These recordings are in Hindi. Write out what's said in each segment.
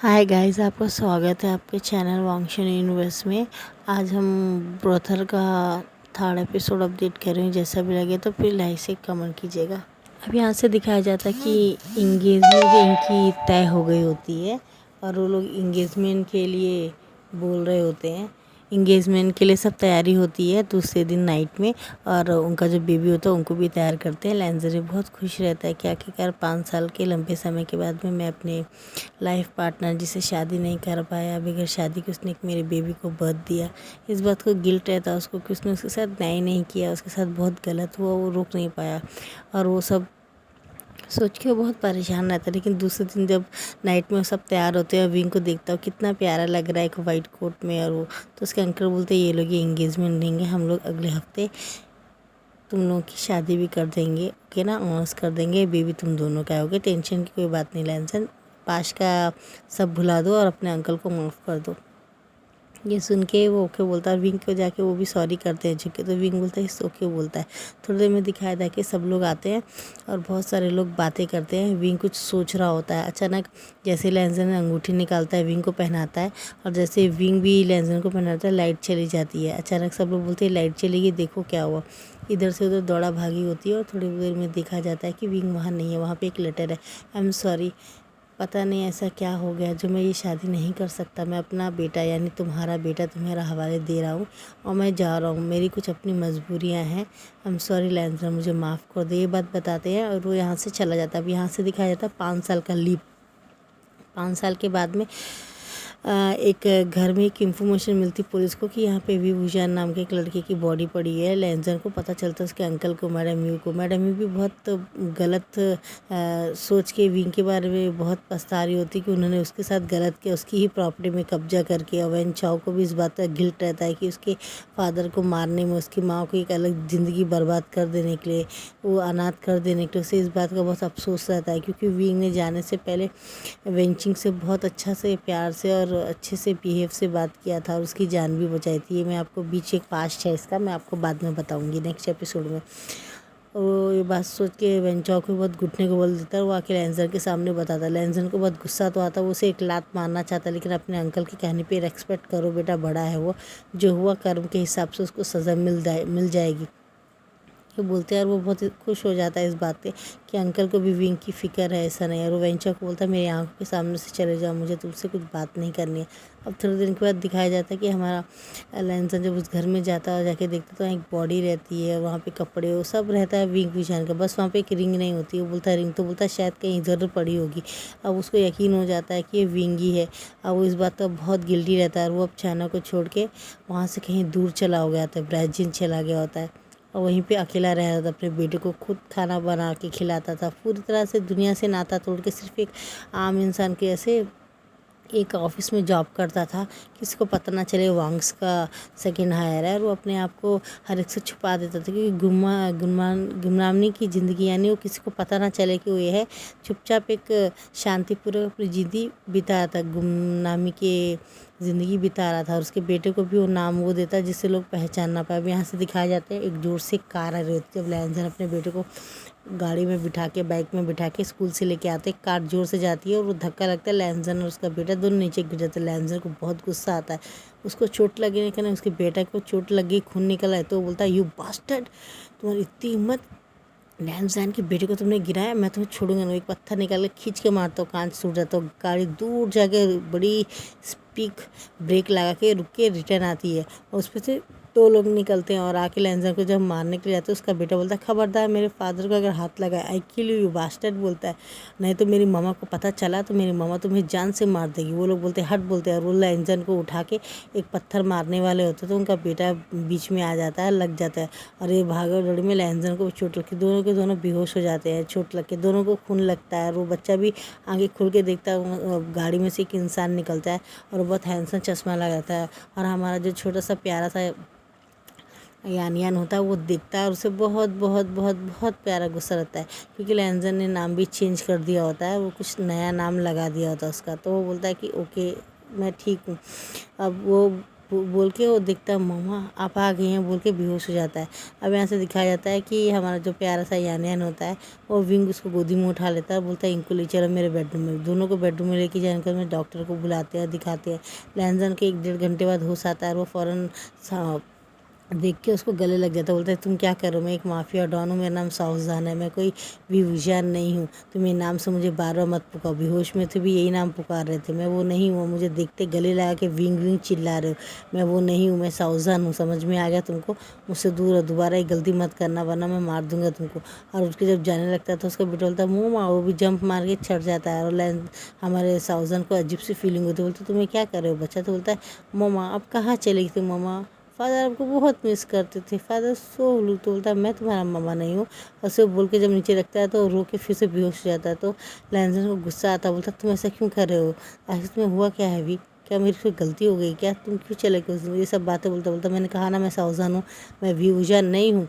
हाय गाइस, आपका स्वागत है आपके चैनल वांगशन यूनिवर्स में। आज हम ब्रोथर का थर्ड एपिसोड अपडेट कर रहे हैं। जैसा भी लगे तो फिर लाइक से कमेंट कीजिएगा। अब यहाँ से दिखाया जाता है कि इंगेजमेंट इनकी तय हो गई होती है और वो लोग इंगेजमेंट के लिए बोल रहे होते हैं। इंगेजमेंट के लिए सब तैयारी होती है दूसरे दिन नाइट में, और उनका जो बेबी होता है उनको भी तैयार करते हैं। लेंजर भी बहुत खुश रहता है कि आखिरकार 5 साल के लंबे समय के बाद में मैं अपने लाइफ पार्टनर जिसे शादी नहीं कर पाया, बगैर शादी के उसने एक मेरे बेबी को बर्थ दिया, इस बात को गिल्ट रहता है उसको कि उसने उसके साथ न्याय नहीं किया, उसके साथ बहुत गलत हुआ, वो रोक नहीं पाया और वो सब सोच के वो बहुत परेशान रहता है। लेकिन दूसरे दिन जब नाइट में वो सब तैयार होते हैं और विंग को देखता हूँ कितना प्यारा लग रहा है एक वाइट कोट में, और वो तो उसके अंकल बोलते हैं ये लोग ये इंगेजमेंट देंगे, हम लोग अगले हफ्ते तुम लोगों की शादी भी कर देंगे, ओके ना, ऑनर्स कर देंगे, बेबी तुम दोनों का होगे, टेंशन की कोई बात नहीं लेंसन, पास का सब भुला दो और अपने अंकल को माफ़ कर दो। ये सुन के वो ओके बोलता है और विंग को जाके वो भी सॉरी करते हैं झुके, तो विंग बोलता है इस ओके बोलता है। थोड़ी देर में दिखाया था कि सब लोग आते हैं और बहुत सारे लोग बातें करते हैं। विंग कुछ सोच रहा होता है, अचानक जैसे लेंजन अंगूठी निकालता है विंग को पहनाता है, और जैसे विंग भी लेंजन को पहनाता है लाइट चली जाती है। अचानक सब लोग बोलते हैं लाइट चली गई, देखो क्या हुआ। इधर से उधर दौड़ा भागी होती है और थोड़ी देर में देखा जाता है कि विंग वहाँ नहीं है, वहाँ पे एक लेटर है, आई एम सॉरी, पता नहीं ऐसा क्या हो गया जो मैं ये शादी नहीं कर सकता, मैं अपना बेटा यानी तुम्हारा बेटा तुम्हारा हवाले दे रहा हूँ और मैं जा रहा हूँ, मेरी कुछ अपनी मजबूरियाँ हैं, आई एम सॉरी लेंजर, मुझे माफ़ कर दे। ये बात बताते हैं और वो यहाँ से चला जाता है। अब यहाँ से दिखाया जाता है 5 साल का लीव। 5 साल के बाद में एक घर में एक इन्फॉर्मेशन मिलती पुलिस को कि यहाँ पे विभूषण नाम के एक लड़के की बॉडी पड़ी है। लेंजर को पता चलता है उसके अंकल को, मैडम यू को। मैडम यू भी बहुत गलत सोच के विंग के बारे में बहुत पछता रही होती कि उन्होंने उसके साथ गलत किया, उसकी ही प्रॉपर्टी में कब्जा करके। और वेन चाओ को भी इस बात का गिल्ट रहता है कि उसके फादर को मारने में, उसकी माँ को एक अलग ज़िंदगी बर्बाद कर देने के लिए, वो अनाथ कर देने के लिए उसे इस बात का बहुत अफसोस रहता है, क्योंकि विंग ने जाने से पहले वेंचिंग से बहुत अच्छा से प्यार से और अच्छे से बिहेव से बात किया था और उसकी जान भी बचाई थी। ये मैं आपको बीच एक पास्ट है इसका, मैं आपको बाद में बताऊंगी नेक्स्ट एपिसोड में। वो ये बात सोच के वेंचॉक को बहुत घुटने को बोल देता है। वो आके लेंजर के सामने बताता है। लेंजर को बहुत गुस्सा तो आता है, वो उसे एक लात मारना चाहता है, लेकिन अपने अंकल की कहने पे रेस्पेक्ट करो बेटा, बड़ा है वो, जो हुआ कर्म के हिसाब से उसको सज़ा मिल जाएगी। ये बोलते हैं और वो बहुत खुश हो जाता है इस बात पे कि अंकल को भी विंग की फ़िक्र है, ऐसा नहीं है। और वो वेंचर को बोलता है मेरी आंखों के सामने से चले जाओ, मुझे तुमसे कुछ बात नहीं करनी है। अब थोड़े दिन के बाद दिखाया जाता है कि हमारा लेंसन जब उस घर में जाता है और जाके देखता तो वहाँ एक बॉडी रहती है, वहाँ पे कपड़े वो सब रहता है विंग विशान का, बस वहाँ पे एक रिंग नहीं होती है। वो बोलता है रिंग, तो बोलता है शायद कहीं इधर पड़ी होगी। अब उसको यकीन हो जाता है कि ये विंग ही है। अब वो इस बात का बहुत गिल्टी रहता है और वो अब चाइना को छोड़ के वहाँ से कहीं दूर चला हो गया था, ब्राज़ील चला गया होता है और वहीं पे अकेला रह रहा था। अपने बेटे को खुद खाना बना के खिलाता था, पूरी तरह से दुनिया से नाता तोड़ के सिर्फ एक आम इंसान के ऐसे एक ऑफिस में जॉब करता था, किसी को पता ना चले वांग्स का सेकंड हायर है। और वो अपने आप को हर एक से छुपा देता था क्योंकि गुमनामी की ज़िंदगी, यानी वो किसी को पता ना चले कि वो ये है। चुपचाप एक शांतिपूर्वक अपनी ज़िंदगी बिता रहा था, गुमनामी के ज़िंदगी बिता रहा था। और उसके बेटे को भी वो नाम वो देता जिससे लोग पहचान ना पाए। अब यहाँ से दिखाया जाता है एक जोर से कार आ रही होती है। जब लेंजर अपने बेटे को गाड़ी में बिठा के, बाइक में बिठा के स्कूल से लेके आते, कार जोर से जाती है और वो धक्का लगता है, लेंजर और उसका बेटा दोनों नीचे गिर जाते हैं। लेंजर को बहुत गुस्सा आता है, उसको चोट लगने के ना, उसके बेटा को चोट लग गई, खून निकला है, तो वो बोलता है यू बास्टर्ड, तुम्हारी इतनी हिम्मत, लैंसडैन के बेटे को तुमने गिराया, मैं तुम्हें छोड़ूंगा नहीं। एक पत्थर निकाल के खींच के मारता हूँ, कांच टूट जाता हूँ। गाड़ी दूर जाके बड़ी स्पीक ब्रेक लगा के रुक के रिटर्न आती है और उस पर से 2 लोग निकलते हैं और आके लेंजर को जब मारने के लिए जाते हैं, उसका बेटा बोलता है खबरदार मेरे फादर को अगर हाथ लगाए, आई किल यू बास्टर्ड, बोलता है, नहीं तो मेरी मामा को पता चला तो मेरी मामा तुम्हें जान से मार देगी। वो लोग बोलते हैं हट, बोलते हैं, और वो लेंजर को उठा के एक पत्थर मारने वाले होते तो उनका बेटा बीच में आ जाता है, लग जाता है और ये भागो दौड़ी में लेंजर को चोट लगती, दोनों के दोनों बेहोश हो जाते हैं चोट लग के, दोनों को खून लगता है। और वो बच्चा भी आगे खुल के देखता है, गाड़ी में से एक इंसान निकलता है और बहुत हैंडसम चश्मा लगाता है, और हमारा जो छोटा सा प्यारा सा यान होता है वो दिखता है और उसे बहुत बहुत बहुत बहुत प्यारा गुस्सा रहता है, क्योंकि लेंजर ने नाम भी चेंज कर दिया होता है, वो कुछ नया नाम लगा दिया होता है उसका। तो वो बोलता है कि ओके मैं ठीक हूँ। अब वो बोल के वो दिखता है मम्मा आप आ गई हैं बोल के बेहोश हो जाता है। अब यहाँ से दिखाया जाता है कि हमारा जो प्यारा सा यान होता है वो विंग उसको गोदी में उठा लेता है, बोलता है इनको ले चलो मेरे बेडरूम में। दोनों को बेडरूम में लेके जाकर मैं डॉक्टर को बुलाते हैं, दिखाते हैं। लैंजन के 1-1.5 घंटे बाद होश आता है और वो फ़ौरन देख के उसको गले लग जाता है। बोलता है तुम क्या करो, मैं एक माफिया डॉन हूँ, मेरा नाम साउजान है, मैं कोई विवजान नहीं हूँ, तुम ये नाम से मुझे बार बार मत पुकारो। बेहोश में थे भी यही नाम पुकार रहे थे, मैं वो नहीं हूँ। मुझे देखते गले लगा के विंग विंग चिल्ला रहे हो, मैं वो नहीं हूँ, मैं साउजान हूँ। समझ में आ गया तुमको, मुझसे दूर हो, दोबारा ये गलती मत करना वरना मैं मार दूंगा तुमको। और उसके जब जाने लगता है तो उसका बेटा बोलता है मुँह माँ, वो भी जंप मार के चढ़ जाता है। और हमारे साउजान को अजीब सी फीलिंग होती है, बोलते तुम्हें क्या कर रहे हो बच्चा। तो बोलता है मम्मा अब कहाँ चलेगी तुम मम्मा, फादर आपको बहुत मिस करते थे, फादर सो लू। तो बोलता है मैं तुम्हारा मामा नहीं हूँ। और उसे बोल के जब नीचे रखता है तो रो के फिर से बेहोश हो जाता है। तो लैंजन को गुस्सा आता है, बोलता तुम ऐसा क्यों कर रहे हो, आखिर तुम्हें हुआ क्या है अभी, क्या मेरी कोई गलती हो गई क्या, तुम क्यों चले गए उस दिन। ये सब बातें बोलता बोलता मैंने कहा ना मैं साउजान हूँ, मैं व्यूजा नहीं हूँ।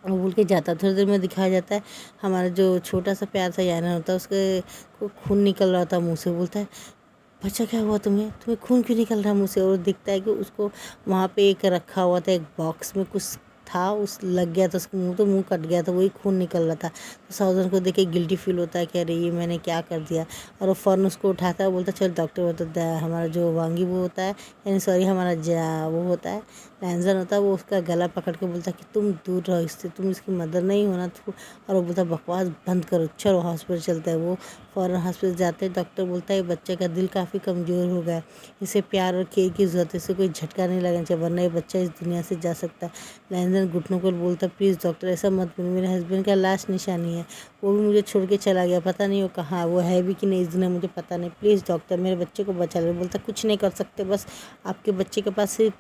वो बोल के जाता। थोड़ी देर में दिखाया जाता है हमारा जो छोटा सा प्यार सा याना होता है उसके को खून निकल रहा था मुँह से। बोलता है बच्चा क्या हुआ तुम्हें, तुम्हें खून क्यों निकल रहा है मुँह से। और दिखता है कि उसको वहाँ पे एक रखा हुआ था, एक बॉक्स में कुछ था, उस लग गया था उसको मुँह, तो मुँह कट गया था, वही खून निकल रहा था। तो साउजन को देख के गिल्टी फील होता है कि अरे ये मैंने क्या कर दिया। और वो फ़ौरन उसको उठाता है, बोलता चल डॉक्टर बता। हमारा जो वांगी वो होता है, यानी सॉरी हमारा वो होता है लैंजन होता है, वो उसका गला पकड़ के बोलता है कि तुम दूर रहो इससे, तुम इसकी मदर नहीं होना। तो और वो बोलता है बकवास बंद करो, चलो हॉस्पिटल चलता है। वो फ़ौरन हॉस्पिटल जाते हैं। डॉक्टर बोलता है बच्चे का दिल काफ़ी कमज़ोर हो गया है, इसे प्यार और केयर की ज़रूरत है, इसे कोई झटका नहीं लगना चाहिए वरना ये बच्चा इस दुनिया से जा सकता है। लैंजन घुटनों को बोलता प्लीज़ डॉक्टर ऐसा मत बोलो, मेरे हस्बैंड का लास्ट निशानी है, वो भी मुझे छोड़ के चला गया, पता नहीं वो कहाँ है, वो है भी कि नहीं इस दुनिया मुझे पता नहीं, प्लीज़ डॉक्टर मेरे बच्चे को बचा लो। बोलता कुछ नहीं कर सकते, बस आपके बच्चे के पास सिर्फ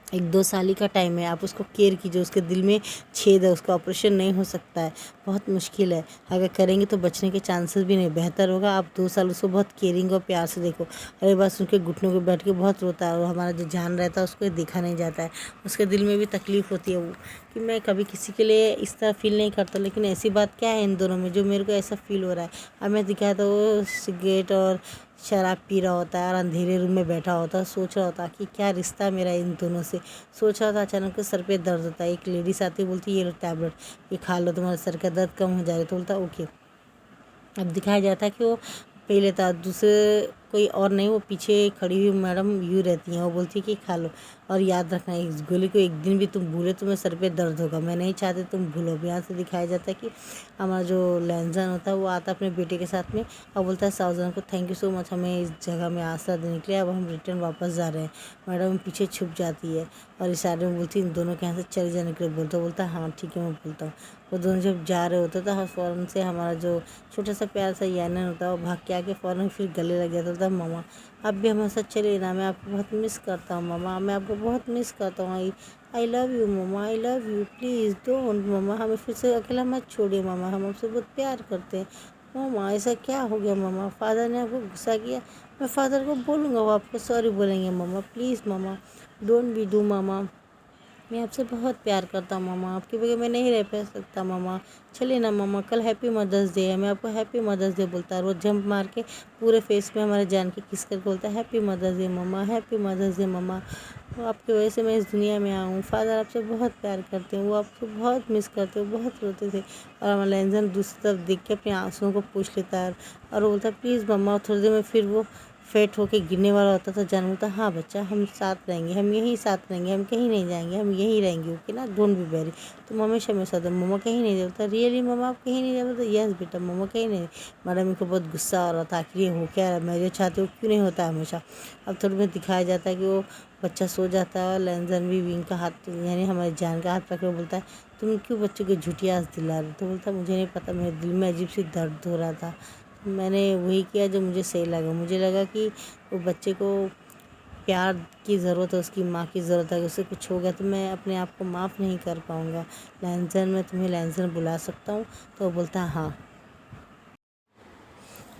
1-2 साल ही का टाइम है, आप उसको केयर कीजिए, उसके दिल में छेद है, उसका ऑपरेशन नहीं हो सकता है, बहुत मुश्किल है, अगर करेंगे तो बचने के चांसेस भी नहीं, बेहतर होगा आप 2 साल उसको बहुत केयरिंग और प्यार से देखो। अरे बस उनके घुटनों पे बैठ के बहुत रोता है और हमारा जो जान रहता है उसको ये देखा नहीं जाता है, उसके दिल में भी तकलीफ़ होती है वो कि मैं कभी किसी के लिए इस तरह फील नहीं करता, लेकिन ऐसी बात क्या है इन दोनों में जो मेरे को ऐसा फील हो रहा है। अब मैं दिखाया तो वो सिगरेट और शराब पी रहा होता है और अंधेरे रूम में बैठा होता है, सोच रहा होता कि क्या रिश्ता मेरा इन दोनों से। सोच रहा था, अचानक से सर पे दर्द होता है, एक लेडीज आती है, बोलती है ये लो टैबलेट, ये खा लो तुम्हारे सर का दर्द कम हो जाएगा। तो बोलता ओके। अब दिखाया जाता है कि वो पी लेता, दूसरे कोई और नहीं, वो पीछे खड़ी हुई मैडम यूँ रहती हैं, वो बोलती है कि खा लो और याद रखना इस गोली को एक दिन भी तुम भूले तुम्हें सर पे दर्द होगा, मैं नहीं चाहती तुम भूलो। अब यहाँ से दिखाया जाता है कि हमारा जो लैंजन होता है वो आता है अपने बेटे के साथ में और बोलता है साउजन को थैंक यू सो मच, हमें इस जगह में आसरा देने के लिए, अब हम रिटर्न वापस जा रहे हैं। मैडम पीछे छुप जाती है और इशारे में बोलती है इन दोनों के यहाँ से चले जाने के लिए बोलता है हाँ ठीक है मैं बोलता हूँ। वो दोनों जब जा रहे होते तो फ़ौरन से हमारा जो छोटा सा प्यार सा यानन होता है वो भाग के आके फ़ौरन फिर गले लग जाता था। मामा अब भी हमारे साथ चले ना, मैं आपको बहुत मिस करता हूँ मामा, मैं आपको बहुत मिस करता हूँ, I love you mama, I love you, please don't mama, हमें फिर से अकेला मत छोड़िए मामा, हम आपसे बहुत प्यार करते हैं। मामा ऐसा क्या हो गया मामा, फादर ने आपको गुस्सा किया, मैं फादर को बोलूँगा, वो आपको सॉरी बोलेंगे mama, please mama don't be do mama, मैं आपसे बहुत प्यार करता हूँ मामा, आपके बगैर मैं नहीं रह पा सकता मामा, चलिए ना मामा, कल हैप्पी मदर्स डे है, मैं आपको हैप्पी मदर्स डे बोलता है। रोज़ जंप मार के पूरे फेस में हमारे जान के किस करके बोलता है हैप्पी मदर्स डे मामा, हैप्पी मदर्स डे मामा, वो आपकी वजह से मैं इस दुनिया में आऊँ, फादर आपसे बहुत प्यार करते हैं, वो आपको बहुत मिस करते हैं, बहुत रोते थे। और हमारा लैंजन दूसरी तरफ देख के अपने आंसुओं को पूछ लेता है और वो बोलता है प्लीज़ मम्मा। थोड़ी देर में फिर वो फेट होके गिरने वाला होता था। जान बोलता हाँ बच्चा हम साथ रहेंगे, हम यहीं साथ रहेंगे, हम कहीं नहीं जाएंगे, हम यहीं रहेंगे, ओके ना, डोंट बी वेरी, तुम हमेशा मेरे साथ हो। मम्मा कहीं नहीं जाता, रियली मम्मा आप कहीं नहीं जाते, तो यस बेटा मम्मा कहीं नहीं। मैडम को बहुत गुस्सा आ रहा था, आखिर ये हो क्या रहा है, मैं जो चाहती हूँ क्यों नहीं होता हमेशा। अब थोड़ी में दिखाया जाता है कि वो बच्चा सो जाता है और लैंजन भी विंग का हाथ यानी हमारी जान का हाथ पकड़ बोलता है तुम क्यों बच्चे को झूठी आस दिला रहे। तो बोलता मुझे नहीं पता, मेरे दिल में अजीब सी दर्द हो रहा था, मैंने वही किया जो मुझे सही लगा, मुझे लगा कि वो बच्चे को प्यार की ज़रूरत है, उसकी माँ की ज़रूरत है, उससे कुछ हो गया तो मैं अपने आप को माफ़ नहीं कर पाऊँगा। लैंजन मैं तुम्हें लैंजन बुला सकता हूँ। तो वो बोलता है हाँ,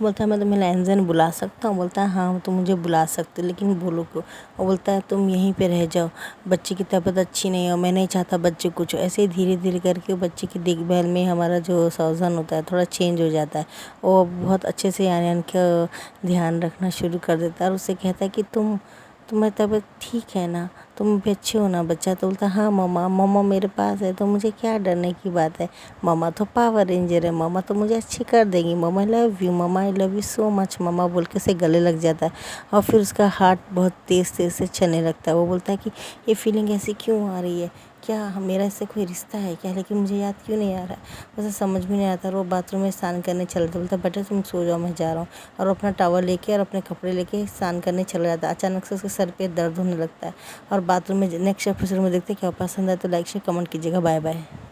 बोलता है मैं तुम्हें लैंजन बुला सकता हूँ। बोलता है हाँ तुम मुझे बुला सकते लेकिन बोलो क्यों। वो बोलता है तुम यहीं पे रह जाओ, बच्चे की तबीयत अच्छी नहीं है और मैं नहीं चाहता बच्चे कुछ। ऐसे ही धीरे धीरे करके बच्चे की देखभाल में हमारा जो सावधान होता है थोड़ा चेंज हो जाता है, वो बहुत अच्छे से यानी का ध्यान रखना शुरू कर देता है और उससे कहता है कि तुम तुम्हारी तबीयत ठीक है ना, तुम भी अच्छे हो ना बच्चा। तो बोलता हाँ मम्मा, मम्मा मेरे पास है तो मुझे क्या डरने की बात है, मम्मा तो पावर रेंजर है, मम्मा तो मुझे अच्छी कर देगी, mamma I love you, mamma I love you so much mamma बोल के उसे गले लग जाता है। और फिर उसका हार्ट बहुत तेज़ तेज़ से चलने लगता है। वो बोलता है कि ये फीलिंग ऐसी क्यों आ रही है, क्या मेरा इससे कोई रिश्ता है क्या, लेकिन मुझे याद क्यों नहीं आ रहा है। उसे समझ में नहीं आता। और वो बाथरूम में स्नान करने चला जाता। बोलता बेटा तुम सो जाओ, मैं जा रहा हूँ। और वो अपना टॉवल लेके और अपने कपड़े लेके स्नान करने चला जाता है। अचानक से उसके सर पे दर्द होने लगता है। और बाथरूम में नेक्स्ट एपिसोड में देखते हैं क्या पसंद है तो लाइक शेयर कमेंट कीजिएगा। Bye bye.